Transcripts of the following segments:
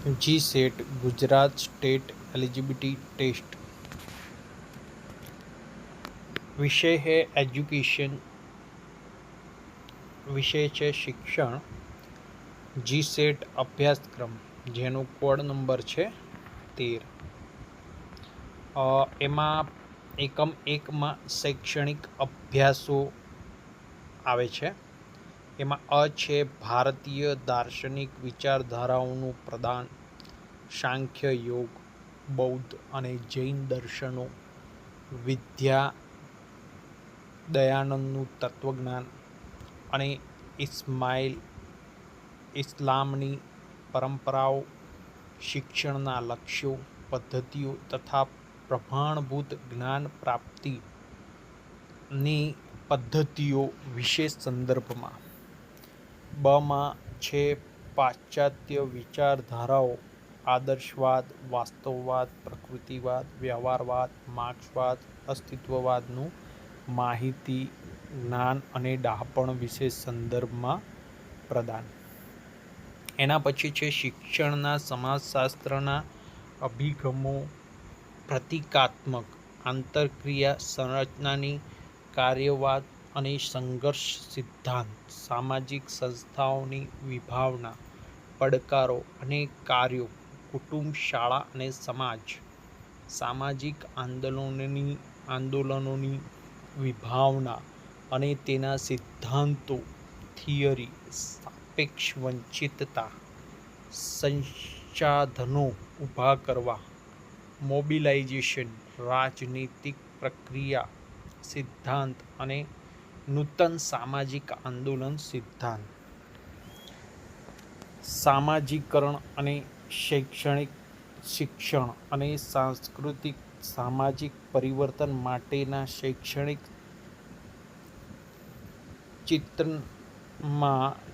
GSET Gujarat state eligibility test. विषय है education, विषय है शिक्षण। GSET अभ्यासक्रम जेनो कोड नंबर है 13। एमा एकम एक में शैक्षणिक अभ्यासों आवे छे। एमा अ छे भारतीय दार्शनिक विचारधाराओं प्रदान, सांख्य, योग, बौद्ध अने जैन दर्शनों, विद्या दयानंदनु तत्वज्ञान अने इस्लामनी परंपराओं, शिक्षणना लक्ष्यों, पद्धतिओ तथा प्रमाणभूत ज्ञान प्राप्तिनी पद्धतिओ विशेष संदर्भ में। ब में छे पाश्चात्य विचारधाराओ, आदर्शवाद, वास्तववाद, प्रकृतिवाद, व्यवहारवाद, मार्क्सवाद, अस्तित्ववादनु माहिती, ज्ञान अने डहापण विशेष संदर्भ में प्रदान। एना पछी छे शिक्षणना समाजशास्त्रना अभिगमों, प्रतीकात्मक, आंतरक्रिया संरचनानी, कार्यवाद अने संघर्ष सिद्धांत, सामाजिक संस्थाओनी विभावना, પડકારો अने कार्यों, कुटुंब, शाळा अने समाज, सामाजिक आंदोलनोनी विभावना अने तेना सिद्धांतों, थियरी, सापेक्ष वंचितता, संसाधनों ऊभा करवा, मोबिलाइजेशन, राजनीतिक प्रक्रिया सिद्धांत अने नूतन सामाजिक आंदोलन सिद्धांत। सामाजिकरण अने शैक्षणिक शिक्षण अने सांस्कृतिक सामाजिक परिवर्तन माटेना शैक्षणिक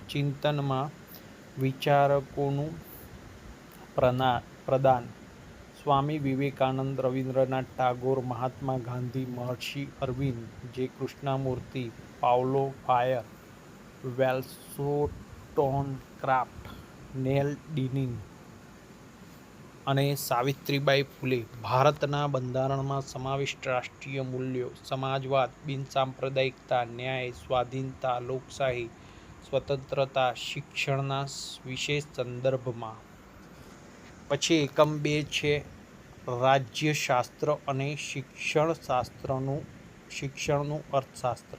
चिंतन में विचारकोनु प्रदान। Swami Vivekananda, Rabindranath Tagore, Mahatma Gandhi, Maharshi Arvind, J Krishnamurti, Paulo Freire, Wollstonecraft, Nel Noddings अने सावित्रीबाई फूले भारतना बंधारण में समाविष्ट राष्ट्रीय मूल्यों, समाजवाद, बिनसांप्रदायिकता, न्याय, स्वाधीनता, लोकशाही, स्वतंत्रता, शिक्षणना विशेष संदर्भ में। पछी एकम 2 छे राज्यशास्त्र अने शिक्षणनु अर्थशास्त्र।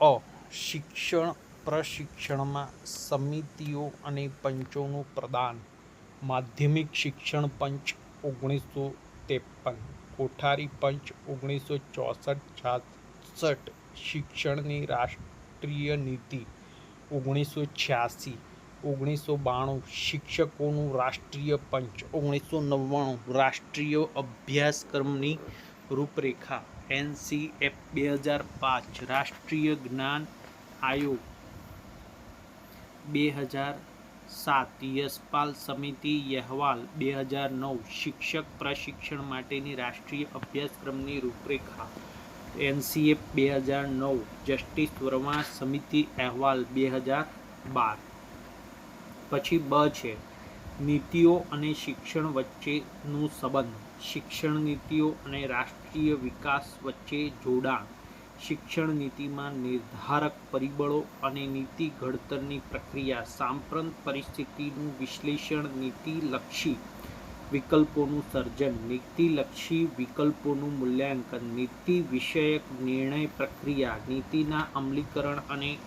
अ शिक्षण प्रशिक्षण में समितिओ अने पंचोनु प्रदान। माध्यमिक शिक्षण पंच 1953, कोठारी पंच 1964-66, शिक्षणनी राष्ट्रीय नीति 1986, 1992 शिक्षकोनु राष्ट्रीय पंच, 1999 राष्ट्रीय अभ्यासक्रमनी रूपरेखा, NCF 2005, राष्ट्रीय ज्ञान आयोग 2007, यशपाल समिति अहवाल 2009, शिक्षक प्रशिक्षण माटेनी राष्ट्रीय अभ्यासक्रमनी रूपरेखा, NCF 2009, जस्टिस वर्मा समिति अहवाल 2012। पछी ब छे नीतिओ अने शिक्षण वच्चेनो संबंध, शिक्षण नीतिओ अने राष्ट्रीय विकास वच्चे जोडाण, शिक्षण नीति में निर्धारक परिबळों अने नीति घडतरनी प्रक्रिया, सांप्रत परिस्थितिनुं विश्लेषण, नीतिलक्षी विकल्पोनुं सर्जन, नीतिलक्षी विकल्पोनुं मूल्यांकन, नीति विषयक निर्णय प्रक्रिया, नीतिना अमलीकरण अने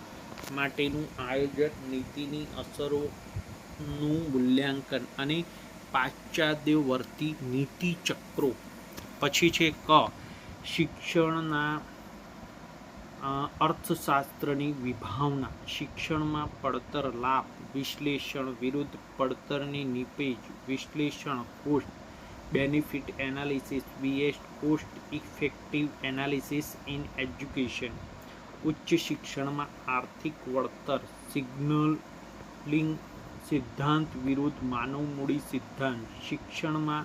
माटेनुं आयोजन, नीतिनी असरोनुं मूल्यांकन अने पाश्चात्यवर्ती नीति चक्रो। पछी छे क शिक्षणना अर्थशास्त्रनी विभावना, शिक्षण में पड़तर लाभ विश्लेषण विरुद्ध पड़तरनी निपेज विश्लेषण, cost benefit analysis, BS cost effective analysis in education. उच्च शिक्षण में आर्थिक वळतर, सिग्नलिंग सिद्धांत विरुद्ध मानव मूडी सिद्धांत, शिक्षण में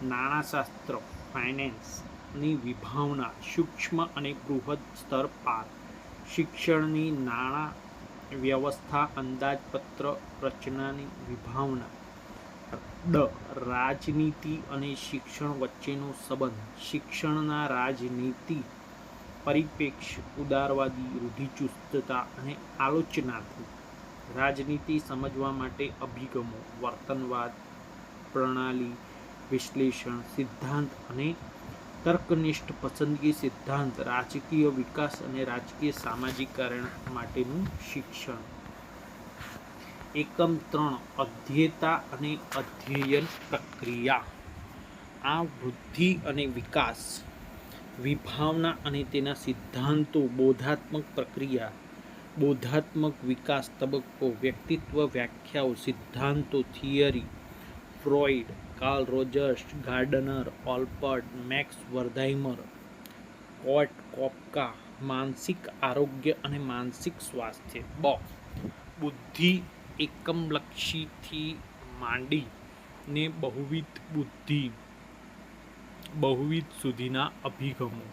नाणाशास्त्र फाइनेंस नी विभावना, सूक्ष्म अने बृहद स्तर पार, शिक्षणनी વ્યવસ્થા અંદાજપત્ર રચનાની વિભાવના. ડ. રાજનીતિ અને શિક્ષણ વચ્ચેનો સંબંધ. શિક્ષણના રાજનીતિ પરિપ્રેક્ષ્ય ઉદારવાદી, રૂઢિચુસ્તતા અને આલોચનાત્મક. રાજનીતિ સમજવા માટે અભિગમો વર્તનવાદ, પ્રણાલી, વિશ્લેષણ, સિદ્ધાંત અને તર્કનિષ્ઠ પસંદગી સિદ્ધાંત. રાજકીય વિકાસ અને રાજકીય સામાજિકરણ માટેનું શિક્ષણ. એકમ 3 અધ્યેયતા અને અધ્યયન પ્રક્રિયા. આ વૃદ્ધિ અને વિકાસ, વિભાવના અને તેના સિદ્ધાંતો. બોધાત્મક પ્રક્રિયા, બોધાત્મક વિકાસ તબક્કો, વ્યક્તિત્વ વ્યાખ્યાઓ, સિદ્ધાંતો, theory. Freud, Carl Rogers, Gardner, Allport, Max Wertheimer, Kurt, Koffka. માનસિક આરોગ્ય અને માનસિક સ્વાસ્થ્ય. બ. બુદ્ધિ એકમલક્ષીથી માંડીને બહુવિધ સુધીના અભિગમો.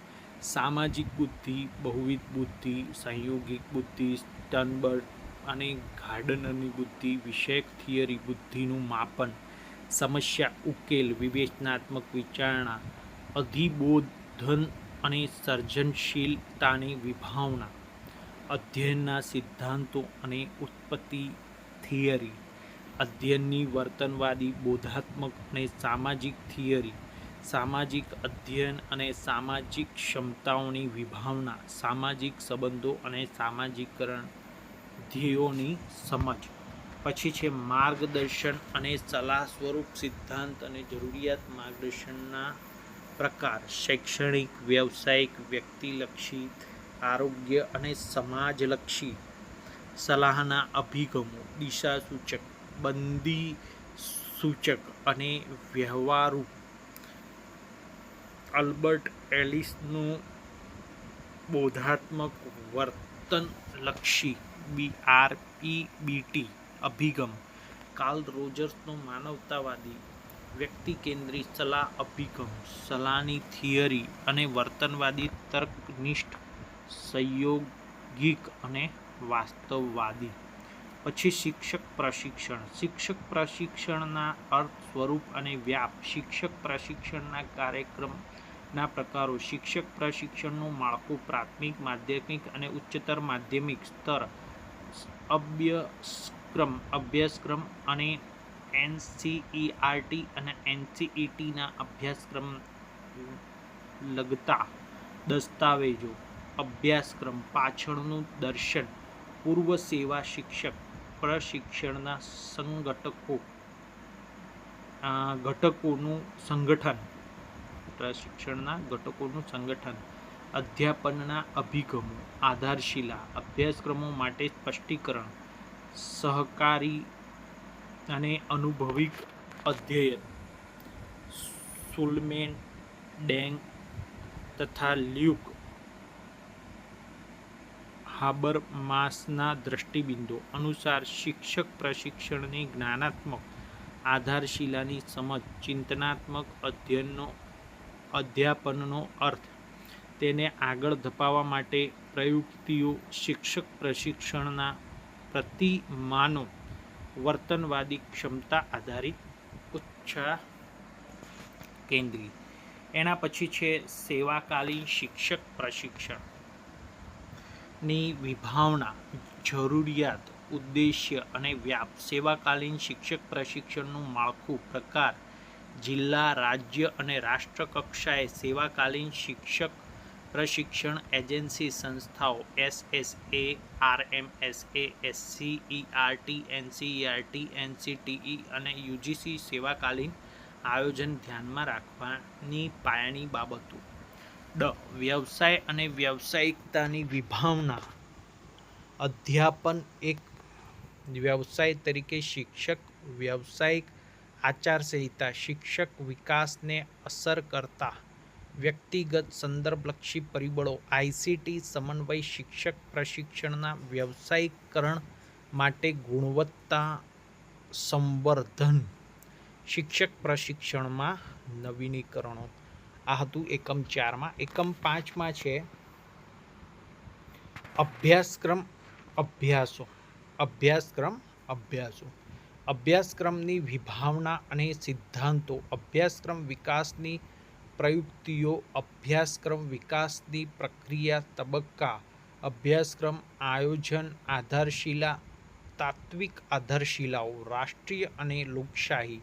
સામાજિક બુદ્ધિ, બહુવિધ બુદ્ધિ, સંયોગિક બુદ્ધિ, સ્ટર્નબર્ગ અને ગાર્ડનરની બુદ્ધિ. વિષયક થિયરી, બુદ્ધિનું માપન, સમસ્યા ઉકેલ, વિવેચનાત્મક વિચારણા, અધિબોધન અને સર્જનશીલતાની વિભાવના. અધ્યયનના સિદ્ધાંતો અને ઉત્પત્તિ. થિયરી, અધ્યયનની વર્તનવાદી, બોધાત્મક અને સામાજિક થિયરી. સામાજિક અધ્યયન અને સામાજિક ક્ષમતાઓની વિભાવના. સામાજિક સંબંધો અને સામાજિકરણ, ધ્યેયોની સમજ. પછી છે માર્ગદર્શન અને સલાહ સ્વરૂપ, સિદ્ધાંત અને જરૂરિયાત. માર્ગદર્શનના પ્રકાર: શૈક્ષણિક, વ્યવસાયિક, વ્યક્તિલક્ષી, આરોગ્ય અને સમાજલક્ષી. સલાહના અભિગમો: દિશાસૂચક, બંદીસૂચક અને વ્યવહારુ. આલ્બર્ટ એલિસનું બોધાત્મક વર્તનલક્ષી (RPBT) અભિગમ. કાર્લ રોજર્સનો માનવતાવાદી, વ્યક્તિકેન્દ્રિત સલાહ અભિગમ. સલાહની થિયરી અને વર્તનવાદી, તર્કનિષ્ઠ, સંયોગિક અને વાસ્તવવાદી. પછી શિક્ષક પ્રશિક્ષણ. શિક્ષક પ્રશિક્ષણના અર્થ, સ્વરૂપ અને વ્યાપ. શિક્ષક પ્રશિક્ષણના કાર્યક્રમના પ્રકારો. શિક્ષક પ્રશિક્ષણનું માળખું. પ્રાથમિક, માધ્યમિક અને ઉચ્ચતર માધ્યમિક સ્તર અભ્યાસક્રમ અને NCERT અને NCETના અભ્યાસક્રમ લગતા દસ્તાવેજો. અભ્યાસક્રમ પાછળનું દર્શન. પૂર્વ સેવા શિક્ષક પ્રશિક્ષણના ઘટકોનું સંગઠન. અધ્યાપનના અભિગમો. આધારશિલા. અભ્યાસક્રમો માટે સ્પષ્ટીકરણ, સહકારી અને અનુભવી અધ્યયન. સુલમેન, ડેંગ તથા લ્યુક હાબરમાસના દૃષ્ટિબિંદુઓ અનુસાર શિક્ષક પ્રશિક્ષણની જ્ઞાનાત્મક આધારશિલાની સમજ. ચિંતનાત્મક અધ્યાપનનો અર્થ, તેને આગળ ધપાવવા માટે પ્રયુક્તિઓ. શિક્ષક પ્રશિક્ષણના પ્રતિમાનો. વર્તનવાદી, ક્ષમતા આધારિત, ઉત્સાહ કેન્દ્રિત. એના પછી છે સેવાકાલીન શિક્ષક પ્રશિક્ષણ ની વિભાવના, જરૂરિયાત, ઉદ્દેશ્ય અને વ્યાપ. સેવાકાલીન શિક્ષક પ્રશિક્ષણનું માળખું. પ્રકાર: જિલ્લા, રાજ્ય અને રાષ્ટ્ર કક્ષાએ સેવાકાલીન શિક્ષક પ્રશિક્ષણ એજન્સી સંસ્થાઓ. SSA, RMSA, SCERT, NCERT, NCTE અને UGC. સેવાકાલીન આયોજન ધ્યાનમાં રાખવાની પાયાની બાબતો. ડ. વ્યવસાય અને વ્યાવસાયિકતાની વિભાવના. અધ્યાપન એક વ્યવસાય તરીકે શિક્ષક વ્યાવસાયિક આચારસંહિતા. શિક્ષક વિકાસને અસર કરતા વ્યક્તિગત સંદર્ભલક્ષી પરિબળો. ICT સમન્વય. શિક્ષક પ્રશિક્ષણના વ્યાવસાયિકરણ માટે ગુણવત્તા સંવર્ધન. શિક્ષક પ્રશિક્ષણમાં નવીનીકરણો. આ હતું એકમ 4માં. એકમ 5માં છે અભ્યાસક્રમ અભ્યાસો. અભ્યાસક્રમ અભ્યાસો. અભ્યાસક્રમની વિભાવના અને સિદ્ધાંતો. અભ્યાસક્રમ વિકાસની પ્રયુક્તિઓ. અભ્યાસક્રમ વિકાસની પ્રક્રિયા તબક્કા. અભ્યાસક્રમ આયોજન. આધારશિલા. તાત્વિક આધારશિલાઓ. રાષ્ટ્રીય અને લોકશાહી.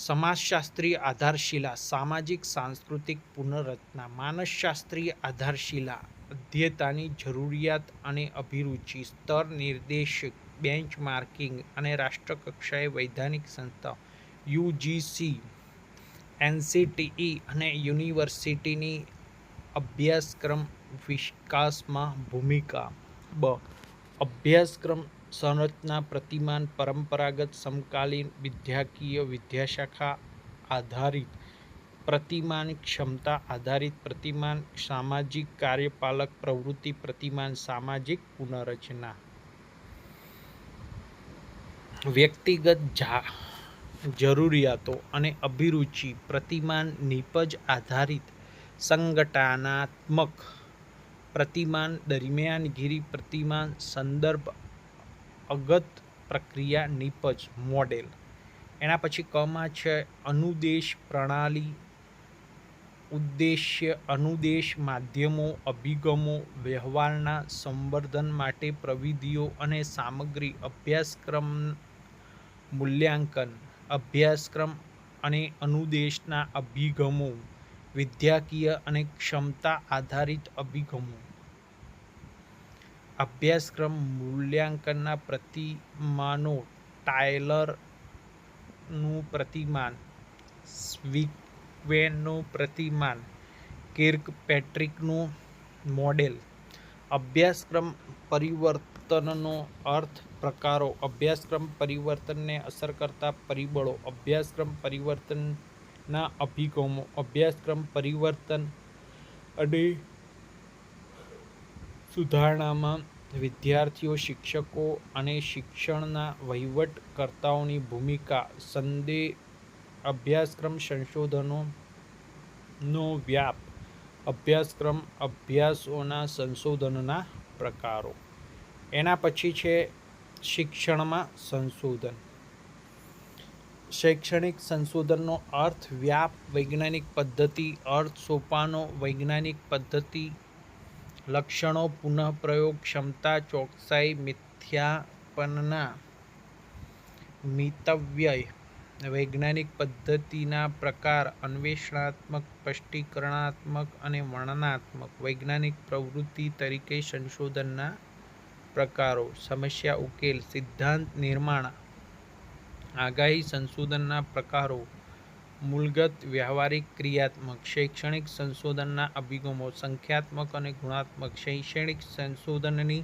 સમાજશાસ્ત્રીય આધારશિલા. સામાજિક સાંસ્કૃતિક પુનર્રચના. માનસશાસ્ત્રીય આધારશિલા. અધ્યયતાની જરૂરિયાત અને અભિરુચિ. સ્તર નિર્દેશક. બેન્ચમાર્કિંગ અને રાષ્ટ્રકક્ષાએ વૈધાનિક સંસ્થાઓ યુજીસી, એનસીટીઈ અને યુનિવર્સિટીની અભ્યાસક્રમ વિકાસમાં ભૂમિકા. અભ્યાસક્રમ સંરચના. પ્રતિમાન. પરંપરાગત સમકાલીન વિદ્યાકીય વિદ્યાશાખા આધારિત પ્રતિમાન. ક્ષમતા આધારિત પ્રતિમાન. સામાજિક કાર્યપાલક પ્રવૃત્તિ પ્રતિમાન. સામાજિક પુનર્રચના. વ્યક્તિગત જરૂરિયાતો અને અભિરુચિ પ્રતિમાન. નિપજ આધારિત સંગઠનાત્મક પ્રતિમાન. દરમિયાનગીરી પ્રતિમાન. સંદર્ભ અગત પ્રક્રિયા. નિપજ મોડેલ. એના પછી કમાં છે અનુદેશ પ્રણાલી. ઉદ્દેશ્ય. અનુદેશ માધ્યમો, અભિગમો, વ્યવહારના સંવર્ધન માટે પ્રવિધિઓ અને સામગ્રી. અભ્યાસક્રમ મૂલ્યાંકન. અભ્યાસક્રમ અને અનુદેશના અભિગમો. વિદ્યાકીય અને ક્ષમતા આધારિત અભિગમો. અભ્યાસક્રમ મૂલ્યાંકનના પ્રતિમાનો. ટાયલરનું પ્રતિમાન. સ્વીક્વેનનું પ્રતિમાન. કિર્કપેટ્રિકનું મોડેલ. અભ્યાસક્રમ પરિવર્તનનો અર્થ. પ્રકારો. અભ્યાસક્રમ પરિવર્તનને અસર કરતા પરિબળો. અભ્યાસક્રમ પરિવર્તનના અભિગમો. અભ્યાસક્રમ પરિવર્તન અને સુધારણામાં વિદ્યાર્થીઓ, શિક્ષકો અને શિક્ષણના વહીવટકર્તાઓની ભૂમિકા. અભ્યાસક્રમ સંશોધનનો વ્યાપ. અભ્યાસક્રમ અભ્યાસોના સંશોધનના પ્રકારો. એના પછી છે શિક્ષણમાં સંશોધન. શૈક્ષણિક સંશોધનનો અર્થ. વ્યાપ. વૈજ્ઞાનિક પદ્ધતિ. અર્થ. સોપાનો. વૈજ્ઞાનિક પદ્ધતિ. લક્ષણો. પુનઃપ્રયોગ. ક્ષમતા. ચોકસાઈ. મિથ્યાપનના મિતવ્યય. વૈજ્ઞાનિક પદ્ધતિના પ્રકાર. અન્વેષણાત્મક, સ્પષ્ટીકરણાત્મક અને વર્ણનાત્મક. વૈજ્ઞાનિક પ્રવૃત્તિ તરીકે સંશોધનના પ્રકારો. સમસ્યા ઉકેલ. સિદ્ધાંત નિર્માણ. આગાહી. સંશોધનના પ્રકારો. મૂળગત, વ્યવહારિક, ક્રિયાત્મક. શૈક્ષણિક સંશોધનના અભિગમો. સંખ્યાત્મક અને ગુણાત્મક. શૈક્ષણિક સંશોધનની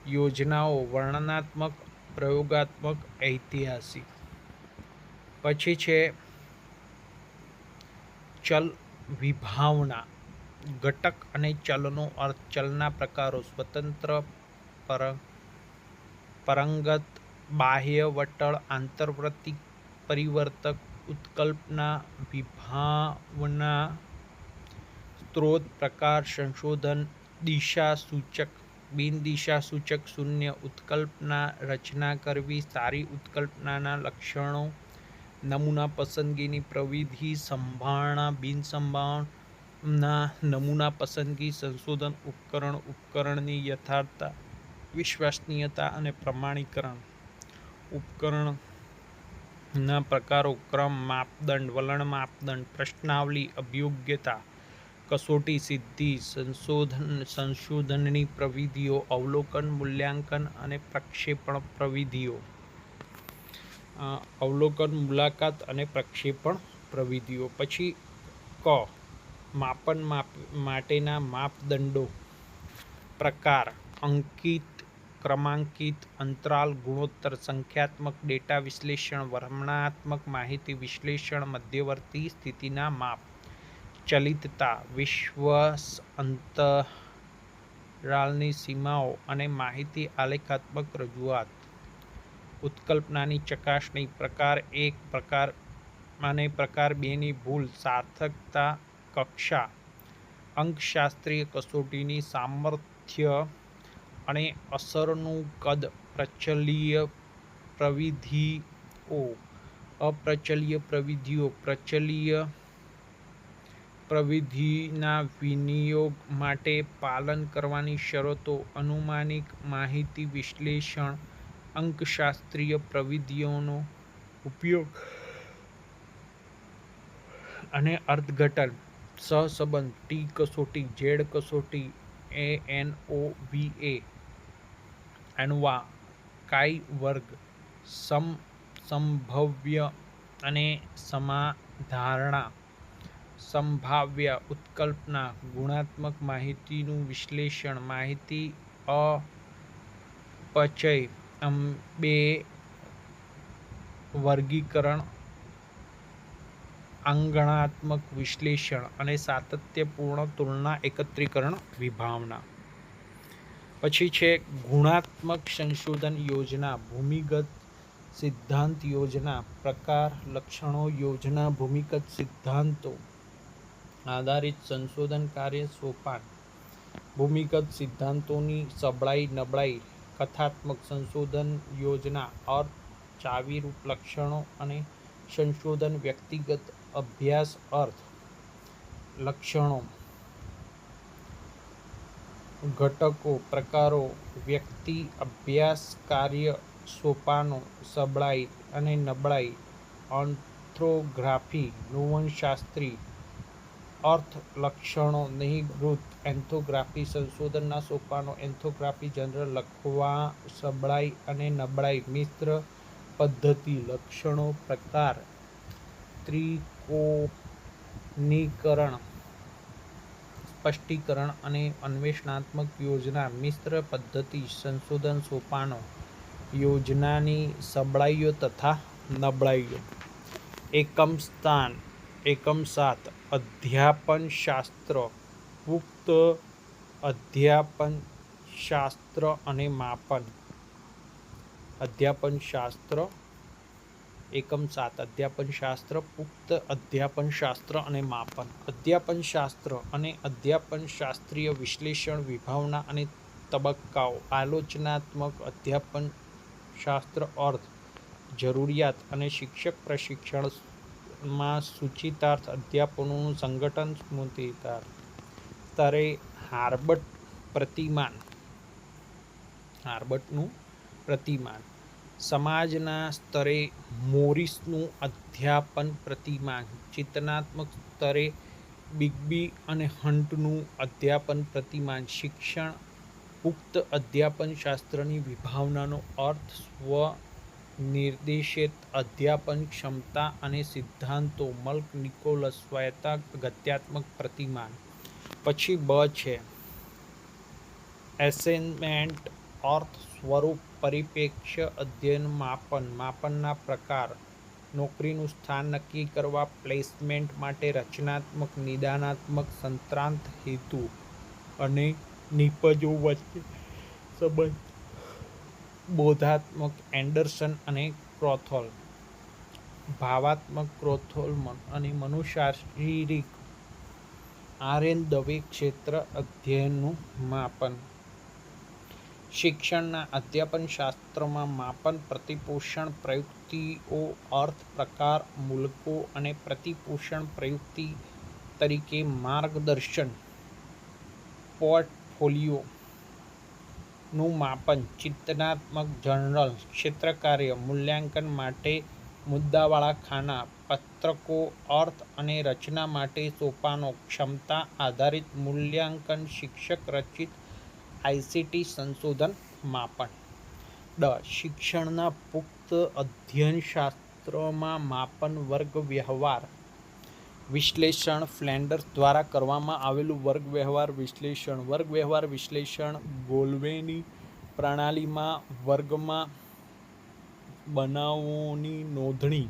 યોજનાઓ. વર્ણનાત્મક, પ્રયોગાત્મક, ઐતિહાસિક. પછી છે ચલ વિભાવના. ઘટક અને ચલનો અર્થ. ચલના પ્રકારો. સ્વતંત્ર, પરંગત, બાહ્ય, વટળ, આંતરવર્તી, પરિવર્તક. ઉત્કલ્પના. વિભાવના. સ્ત્રોત, પ્રકાર, સંશોધન. દિશાસૂચક. બિનદિશાસૂચક. શૂન્ય. ઉત્કલ્પના. રચના કરવી. સારી ઉત્કલ્પનાના લક્ષણો. નમૂના પસંદગીની પ્રવિધિ. સંભાવના. બિનસંભાવના. નમૂના પસંદગી. સંશોધન ઉપકરણ. ઉપકરણની યથાર્થતા, વિશ્વસનીયતા અને પ્રમાણીકરણ. ઉપકરણના પ્રકારો. ક્રમ, માપદંડ, વલણ માપદંડ, પ્રશ્નાવલી, અભિયોગ્યતા, કસોટી, સિદ્ધિ. સંશોધનની પ્રવિધિઓ. અવલોકન, મૂલ્યાંકન અને પ્રક્ષેપણ પ્રવિધિઓ. અવલોકન, મુલાકાત અને પ્રક્ષેપણ પ્રવિધિઓ. પછી ક માપન માટેના માપદંડો. પ્રકાર. અંકિત, ક્રમાંકિત, અંતરાલ, ગુણોત્તર. સંખ્યાત્મક, ડેટા વિશ્લેષણ, વર્ણનાત્મક, માહિતી વિશ્લેષણ. મધ્યવર્તી સ્થિતિના માપ. ચલિતતા, વિશ્વાસ અંતરાલની સીમાઓ અને માહિતી આલેખાત્મક રજૂઆત. ઉત્કલ્પનાની ચકાસણી. પ્રકાર 1 અને પ્રકાર 2ની ભૂલ. સાર્થકતા, કક્ષા. અંકશાસ્ત્રીય કસોટીની સામર્થ્ય અને અસરનું કદ પ્રચલીય પ્રવિધિઓ, અપ્રચલીય પ્રવિધિઓ, પ્રચલીય પ્રવિધિના વિનિયોગ માટે પાલન કરવાની શરતો, અનુમાનિક માહિતી વિશ્લેષણ, અંકશાસ્ત્રીય પ્રવિધિઓનો ઉપયોગ અને અર્થઘટન, સહસંબંધ, ટી કસોટી, ઝેડ કસોટી, ANOVA, ANOVA, કાઈ વર્ગ, સંભવ્ય અને સમાધારણા, સંભાવ્ય ઉત્કલ્પના, ગુણાત્મક માહિતીનું વિશ્લેષણ, માહિતી અપચય, બે વર્ગીકરણ, અંકણાત્મક વિશ્લેષણ અને સાતત્યપૂર્ણ તુલના એકત્રીકરણ વિભાવના. પછી છે ગુણાત્મક સંશોધન યોજના, ભૂમિગત સિદ્ધાંત યોજના, પ્રકાર, લક્ષણો, યોજના, ભૂમિગત સિદ્ધાંતો આધારિત સંશોધન કાર્ય, સોપાન, ભૂમિગત સિદ્ધાંતોની સબળાઈ નબળાઈ, કથાત્મક સંશોધન યોજના, અર્થ, ચાવીરૂપ લક્ષણો અને સંશોધન, વ્યક્તિગત અભ્યાસ, અર્થ, લક્ષણો, ઘટકો, પ્રકારો, વ્યક્તિ, અભ્યાસ, કાર્ય, સોપાનો, સબળાઈ અને નબળાઈ, એન્થ્રોગ્રાફી, નુવંશશાસ્ત્રી, અર્થ, લક્ષણો, નહિવૃત્ત, એન્થોગ્રાફી, સંશોધનના સોપાનો, એન્થોગ્રાફી જનરલ, લખવા, સબળાઈ અને નબળાઈ, મિશ્ર પદ્ધતિ, લક્ષણો, પ્રકાર, ત્રિકોણીકરણ, સ્પષ્ટીકરણ અને અન્વેષણાત્મક યોજના, મિશ્ર પદ્ધતિ, સંશોધન સોપાનો, યોજનાની સબળાઈઓ તથા નબળાઈઓ. એકમ 7 અધ્યાપનશાસ્ત્ર, પુખ્ત અધ્યાપનશાસ્ત્ર અને માપન. અધ્યાપનશાસ્ત્ર. એકમ 7 અધ્યાપનશાસ્ત્ર, પુખ્ત અધ્યાપનશાસ્ત્ર અને માપન. અધ્યાપનશાસ્ત્ર અને અધ્યાપનશાસ્ત્રીય વિશ્લેષણ, વિભાવના અને તબક્કાઓ. આલોચનાત્મક અધ્યાપનશાસ્ત્ર, અર્થ, જરૂરિયાત અને શિક્ષક પ્રશિક્ષણમાં સૂચિતાર્થ, અધ્યાપનનું સંગઠન, સ્મૃતિતાર્થ. સ્તરે હાર્બર્ટનું પ્રતિમાન. સમાજના સ્તરે મોરિસનું અધ્યાપન પ્રતિમાન. ચિંતનાત્મક સ્તરે બિગ્બી અને હન્ટનું અધ્યાપન પ્રતિમાન. શિક્ષણ પુખ્ત અધ્યાપનશાસ્ત્રની વિભાવનાનો અર્થ, સ્વ-નિર્દેશિત અધ્યાપન ક્ષમતા અને સિદ્ધાંતો. મલ્ક નિકોલસ, સ્વાયત્ત-ગત્યાત્મક પ્રતિમાન. પછી બ છે એસેસમેન્ટ, અર્થ, સ્વરૂપ, પરિપ્રેક્ષ્ય, અધ્યયન, માપન. માપનના પ્રકાર, નોકરીનું સ્થાન નક્કી કરવા, પ્લેસમેન્ટ માટે રચનાત્મક, નિદાનાત્મક, સંત્રાંત, હેતુ અને નિપજો વચ્ચે સંબંધ. બોધાત્મક, એન્ડરસન અને ક્રોથોલ. ભાવાત્મક, ક્રોથોલ અને મનોશારીરિક, આર.એન. દવે. ક્ષેત્ર અધ્યયનનું માપન. શિક્ષણના અધ્યાપનશાસ્ત્રમાં માપન, પ્રતિપોષણ પ્રયુક્તિઓ, અર્થ, પ્રકાર, મૂલકો અને પ્રતિપોષણ પ્રયુક્તિ તરીકે માર્ગદર્શન. પોર્ટફોલિયોનું માપન. ચિંતનાત્મક જર્નલ, ક્ષેત્રકાર્ય, મૂલ્યાંકન માટે મુદ્દાવાળા ખાના, પત્રકો, અર્થ અને રચના માટે સોપાનો, ક્ષમતા આધારિત મૂલ્યાંકન, શિક્ષક રચિત આઈસીટી સંશોધન, માપન. ડ. શિક્ષણના પુખ્ત અધ્યયનશાસ્ત્રમાં માપન. વર્ગ વ્યવહાર વિશ્લેષણ, ફ્લેન્ડર્સ દ્વારા કરવામાં આવેલું વર્ગ વ્યવહાર વિશ્લેષણ. વર્ગ વ્યવહાર વિશ્લેષણ ગોલવેની પ્રણાલીમાં વર્ગમાં બનાવોની નોંધણી.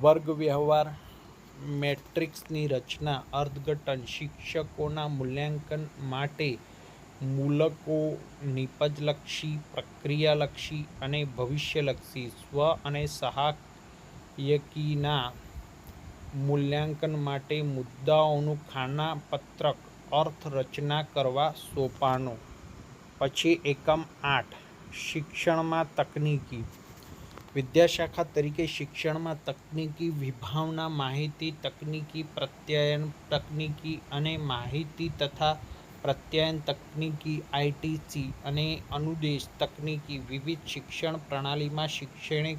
વર્ગ વ્યવહાર મેટ્રિક્સની રચના, અર્થઘટન. શિક્ષકોના મૂલ્યાંકન માટે મૂલકો નિપજલક્ષી, પ્રક્રિયાલક્ષી અને ભવિષ્યલક્ષી. સ્વ અને સહાયકીના મૂલ્યાંકન માટે મુદ્દાઓનું ખાના, પત્રક, અર્થ, રચના કરવા, સોપાનો. પછી એકમ 8 શિક્ષણમાં તકનીકી. વિદ્યાશાખા તરીકે શિક્ષણમાં તકનીકી વિભાવના માહિતી તકનીકી, પ્રત્યયન તકનીકી અને માહિતી તથા પ્રત્યયન તકનીકી આઈટીસી અને અનુદેશ તકનીકી. વિવિધ શિક્ષણ પ્રણાલીમાં શૈક્ષણિક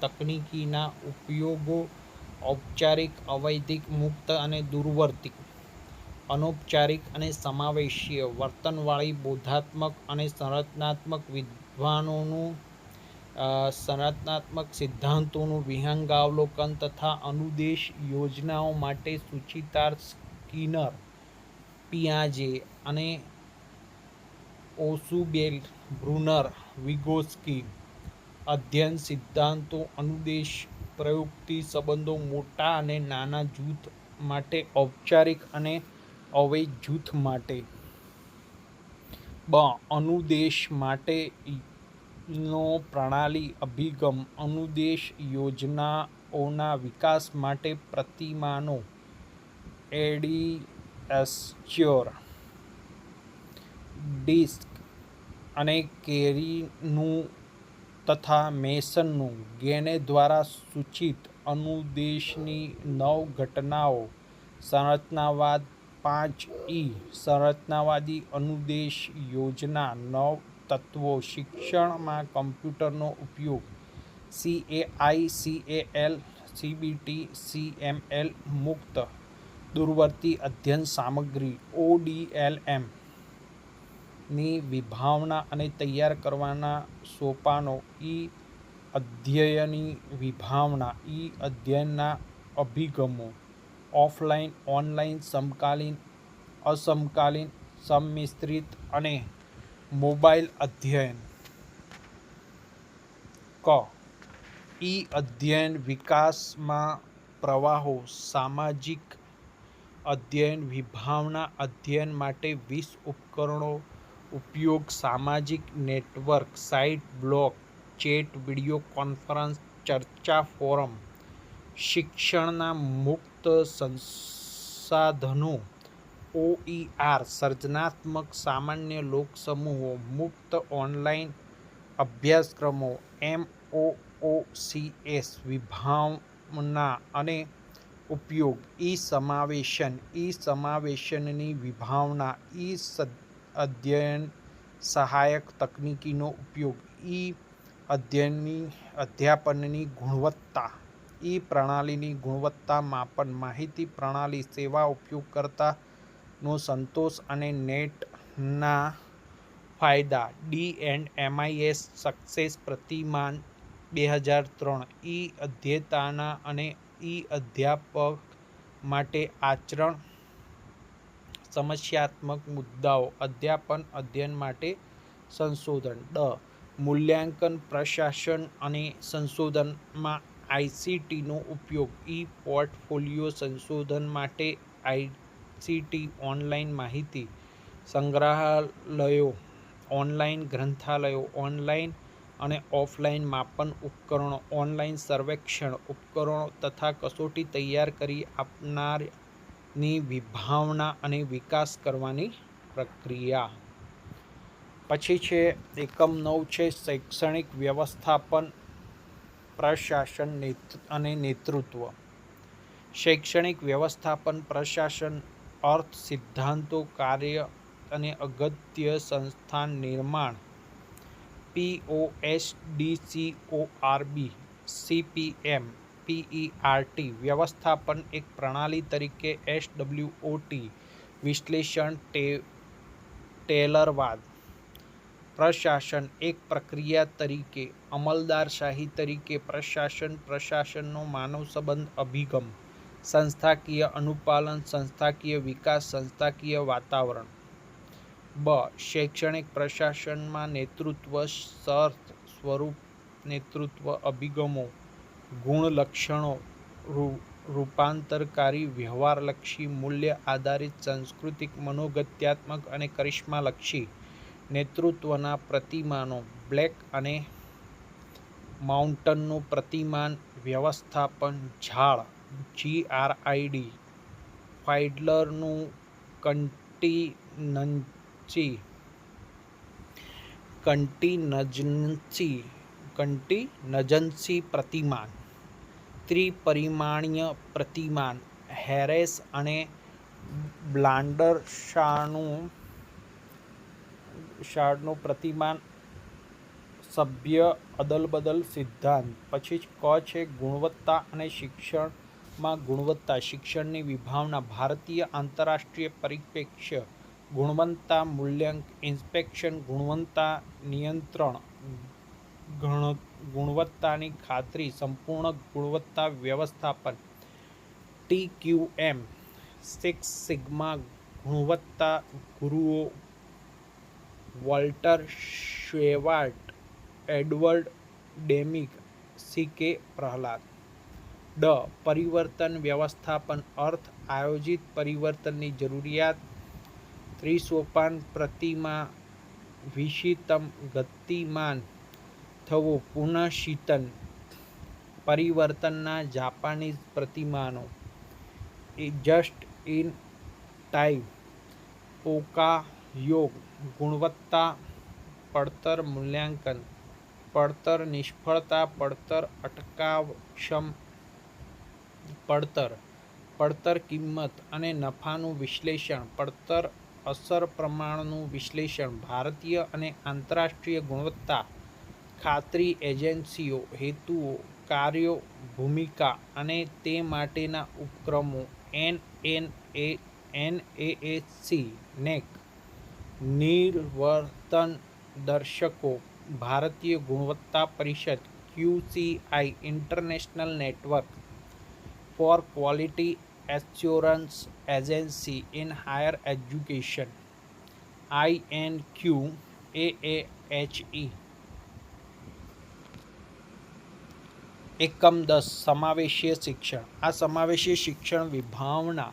તકનીકીના ઉપયોગો ઔપચારિક, અવૈધિક, મુક્ત અને દૂરવર્તી, અનૌપચારિક અને સમાવેશીય, વર્તનવાળી, બોધાત્મક અને સંરચનાત્મક સિદ્ધાંતોનું વિહંગાવલોકન તથા અનુદેશ યોજનાઓ માટે સૂચિતાર્થ. સ્કિનર, પિયાજે અને ઓસુબેલ, બ્રુનર, વિગોત્સ્કી. અધ્યયન સિદ્ધાંતો અનુદેશ પ્રયુક્તિ સંબંધો મોટા અને નાના જૂથ માટે, ઔપચારિક અને અવૈધ જૂથ માટે. અનુદેશ માટેનો પ્રણાલી અભિગમ. અનુદેશ યોજનાઓના વિકાસ માટે પ્રતિમાનો એડીસ્ચ્યોર, ડિસ્ક અને કેરીનું તથા મેસનનું. ગેને દ્વારા સૂચિત અનુદેશની 9 ઘટનાઓ. સંરચનાવાદ. 5 સંરચનાવાદી અનુદેશ યોજના. 9 તત્વો. શિક્ષણમાં કમ્પ્યુટરનો ઉપયોગ. CAI, CAL, CBT, CML. મુક્ત દૂરવર્તી અધ્યયન સામગ્રી ODLM ની વિભાવના અને તૈયાર કરવાના સોપાનો. અધ્યયનની વિભાવના. અધ્યયનના અભિગમો. ઓફલાઇન, ઓનલાઇન, સમકાલીન, અસમકાલીન, સંમિશ્રિત અને મોબાઇલ અધ્યયન. અધ્યયન વિકાસમાં પ્રવાહો. સામાજિક અધ્યયન વિભાવના. અધ્યયન માટે 20 ઉપકરણો. ઉપયોગ. સામાજિક network site, blog, chat, video conference, ચર્ચા ફોરમ. શિક્ષણના મુક્ત સંસાધનો. OER સર્જનાત્મક સામાન્ય લોકસમૂહો. મુક્ત ઓનલાઇન અભ્યાસક્રમો. MOOCs વિભાવના અને ઉપયોગ. સમાવેશનની વિભાવના. અધ્યયન સહાયક તકનીકીનો ઉપયોગ. અધ્યાપનની ગુણવત્તા. પ્રણાલીની ગુણવત્તા માપન. માહિતી પ્રણાલી સેવા ઉપયોગકર્તાનો સંતોષ અને નેટના ફાયદા. DMIS success પ્રતિમાન 2003. અધ્યેતાના અને અધ્યાપક માટે આચરણ સમસ્યાત્મક મુદ્દાઓ. અધ્યાપન અધ્યયન માટે સંશોધન. મૂલ્યાંકન, પ્રશાસન અને સંશોધનમાં ICTનો ઉપયોગ. પોર્ટફોલિયો સંશોધન માટે ICT. ઓનલાઇન માહિતી સંગ્રહાલયો, ઓનલાઇન ગ્રંથાલયો, ઓનલાઇન અને ઓફલાઇન માપન ઉપકરણો, ઓનલાઇન સર્વેક્ષણ ઉપકરણો તથા કસોટી તૈયાર કરી આપનારની વિભાવના અને વિકાસ કરવાની પ્રક્રિયા. પછી છે એકમ 9 છે શૈક્ષણિક વ્યવસ્થાપન, પ્રશાસન અને નેતૃત્વ. શૈક્ષણિક વ્યવસ્થાપન, પ્રશાસન, અર્થ, સિદ્ધાંતો, કાર્ય અને અગત્ય સંસ્થાન નિર્માણ. POSDCORB, CPM, PERT. વ્યવસ્થાપન એક પ્રણાલી તરીકે. SWOT વિશ્લેષણ, ટેલરવાદ. પ્રશાસન એક પ્રક્રિયા તરીકે. અમલદારશાહી તરીકે. પ્રશાસનનો માનવ સંબંધ અભિગમ. સંસ્થાકીય અનુપાલન, સંસ્થાકીય વિકાસ, સંસ્થાકીય વાતાવરણ. શૈક્ષણિક પ્રશાસનમાં નેતૃત્વ. શર્ત, સ્વરૂપ, નેતૃત્વ અભિગમો, ગુણ, લક્ષણો, રૂપાંતરકારી, વ્યવહારલક્ષી, મૂલ્ય આધારિત, સાંસ્કૃતિક, મનોગત્યાત્મક અને કરિશ્માલક્ષી. નેતૃત્વના પ્રતિમાનો. બ્લેક અને માઉન્ટનનું પ્રતિમાન. વ્યવસ્થાપન ઝાડ, GRID. ફાઇડલરનું કન્ટીનન્સી કન્ટીનજન્સી પ્રતિમાન, ત્રિપરિમાણીય પ્રતિમાન, હેરેસ અને બ્લાન્ડરશાળનું પ્રતિમાન, સભ્ય અદલબદલ સિદ્ધાંત. પછી ક છે ગુણવત્તા અને શિક્ષણમાં ગુણવત્તા, શિક્ષણની વિભાવના, ભારતીય આંતરરાષ્ટ્રીય પરિપ્રેક્ષ્ય, ગુણવત્તા મૂલ્યાંકન, ઇન્સ્પેક્શન, ગુણવત્તા નિયંત્રણ, ગુણવત્તાની ખાતરી, સંપૂર્ણ ગુણવત્તા વ્યવસ્થાપન, TQM, સિક્સ સિગ્મા, ગુણવત્તા ગુરુઓ, Walter Shewhart, Edward Deming, CK Prahalad. ડ પરિવર્તન વ્યવસ્થાપન, અર્થ આયોજિત પરિવર્તનની જરૂરિયાત, ત્રિસોપાન પ્રતિમા, વિષિતમ, ગતિમાન થવું, પુનઃશિતન, પરિવર્તનના જાપાનીઝ પ્રતિમાનો, જસ્ટ ઇન ટાઈમ, પોકા યોગ, ગુણવત્તા, પડતર મૂલ્યાંકન, પડતર નિષ્ફળતા, પડતર અટકાવક્ષમ, પડતર કિંમત અને નફાનું વિશ્લેષણ, પડતર અસર પ્રમાણનું વિશ્લેષણ, ભારતીય અને આંતરરાષ્ટ્રીય ગુણવત્તા ખાતરી એજન્સીઓ, હેતુઓ, કાર્યો, ભૂમિકા અને તે માટેના ઉપક્રમો, NAAC, NEC, નિર્વર્તનદર્શકો, ભારતીય ગુણવત્તા પરિષદ, QCI, international network four quality assurance agency in higher education, INQAAHE. એકમ 10 સમાવેશીય શિક્ષણ. આ સમાવેશીય શિક્ષણ વિભાવના,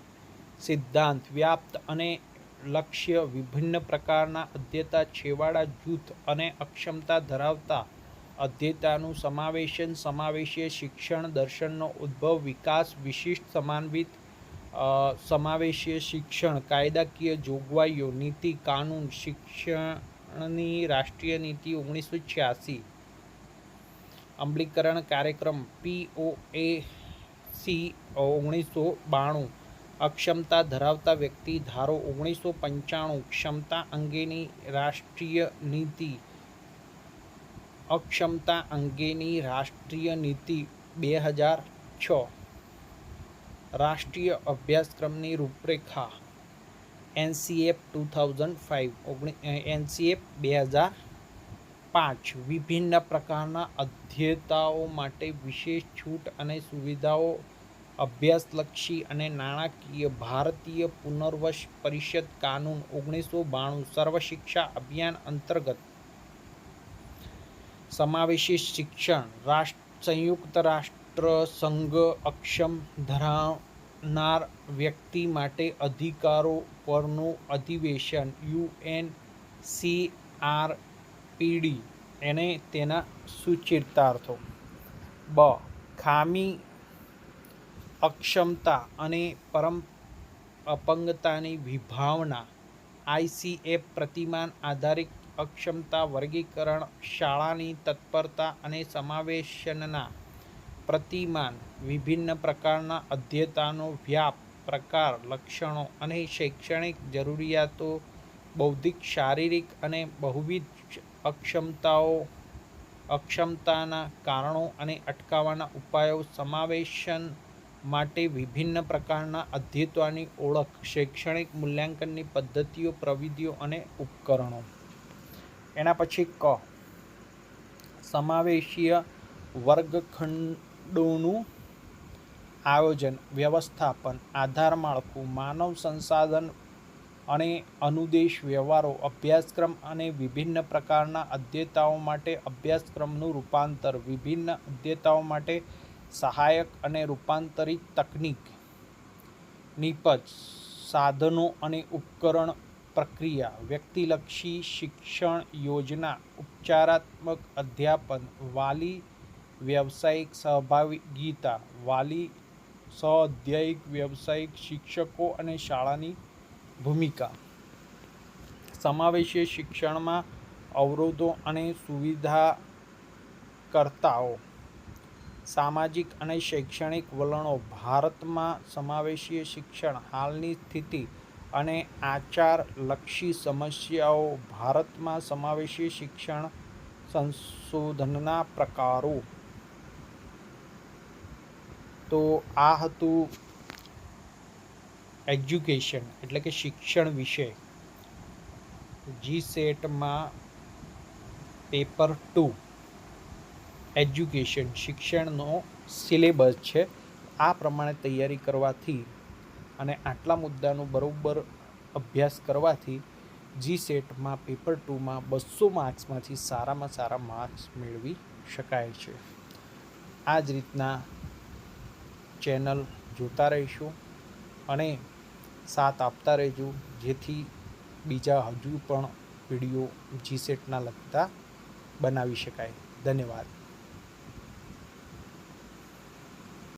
સિદ્ધાંત, વ્યાપ્ત અને લક્ષ્ય, વિભિન્ન પ્રકારના અધ્યેતા, છેવાડા જૂથ અને અક્ષમતા ધરાવતા અધ્યેતાનું સમાવેશન, સમાવેશીય શિક્ષણ દર્શનનો ઉદ્ભવ, વિકાસ, વિશિષ્ટ સમાનવિત સમાવેશીય શિક્ષણ, કાયદાકીય જોગવાઈઓ, નીતિ, કાનૂન, શિક્ષણની રાષ્ટ્રીય નીતિ 1986, અમલીકરણ કાર્યક્રમ POAC 1992, અક્ષમતા ધરાવતા વ્યક્તિ ધારો 1995, ક્ષમતા અંગેની રાષ્ટ્રીય નીતિ, અક્ષમતા અંગેની રાષ્ટ્રીય નીતિ 2006, રાષ્ટ્રીય અભ્યાસક્રમની રૂપરેખા NCAP 2005, વિભિન્ન પ્રકારના અધ્યેતાઓ માટે વિશેષ છૂટ અને સુવિધાઓ, અભ્યાસલક્ષી અને નાણાકીય, ભારતીય પુનર્વસન પરિષદ કાનૂન 1992, સર્વ શિક્ષા અભિયાન અંતર્ગત સમાવેશી શિક્ષણ, સંયુક્ત રાષ્ટ્ર સંઘ અક્ષમ ધરાવનાર વ્યક્તિ માટે અધિકારો પરનું અધિવેશન UNCRPD અને તેના સૂચિતાર્થો. બ ખામી, અક્ષમતા અને અપંગતાની વિભાવના, ICF પ્રતિમાન આધારિત અક્ષમતા વર્ગીકરણ, શાળાની તત્પરતા અને સમાવેશનના પ્રતિમાન, વિભિન્ન પ્રકારના અધ્યેતાનો વ્યાપ, પ્રકાર, લક્ષણો અને શૈક્ષણિક જરૂરિયાતો, બૌદ્ધિક, શારીરિક અને બહુવિધ અક્ષમતાના કારણો અને અટકાવવાના ઉપાયો, સમાવેશન માટે વિભિન્ન પ્રકારના અધ્યેતાની ઓળખ, શૈક્ષણિક મૂલ્યાંકનની પદ્ધતિઓ, પ્રવિધિઓ અને ઉપકરણો. એના પછી ક સમાવેશીય વર્ગખંડોનું આયોજન, વ્યવસ્થાપન, આધાર માળખું, માનવ સંસાધન અને અનુદેશ વ્યવહારો, અભ્યાસક્રમ અને વિભિન્ન પ્રકારના અધ્યેતાઓ માટે અભ્યાસક્રમનું રૂપાંતર, વિભિન્ન અધ્યેતાઓ માટે સહાયક અને રૂપાંતરિત તકનીક, નિપજ, સાધનો અને ઉપકરણ, પ્રક્રિયા, વ્યક્તિલક્ષી શિક્ષણ યોજના, ઉપચારાત્મક અધ્યાપન, વાલી વ્યાવસાયિક સહભાગિતા, વાલી સહ-અધ્યાયિક વ્યાવસાયિક શિક્ષકો અને શાળાની ભૂમિકા. સમાવેશીય શિક્ષણમાં અવરોધો અને સુવિધાકર્તાઓ, સામાજિક અને શૈક્ષણિક વલણો, ભારતમાં સમાવેશી શિક્ષણ, હાલની સ્થિતિ અને આચારલક્ષી સમસ્યાઓ, ભારતમાં સમાવેશી શિક્ષણ સંશોધનના પ્રકારો. તો આ હતું એજ્યુકેશન એટલે કે શિક્ષણ વિષય. જીસેટમાં પેપર 2 એજ્યુકેશન શિક્ષણનો સિલેબસ છે. આ પ્રમાણે તૈયારી કરવાથી અને આટલા મુદ્દાનો બરોબર અભ્યાસ કરવાથી જીસેટમાં પેપર 2માં 200 માર્ક્સમાંથી સારામાં સારા માર્ક્સ મેળવી શકાય છે. આ જ રીતના ચેનલ જોતા રહીશું અને સાથ આપતા રહેજો, જેથી બીજા હજુ પણ વિડીયો જીસેટના લગતા બનાવી શકાય. ધન્યવાદ.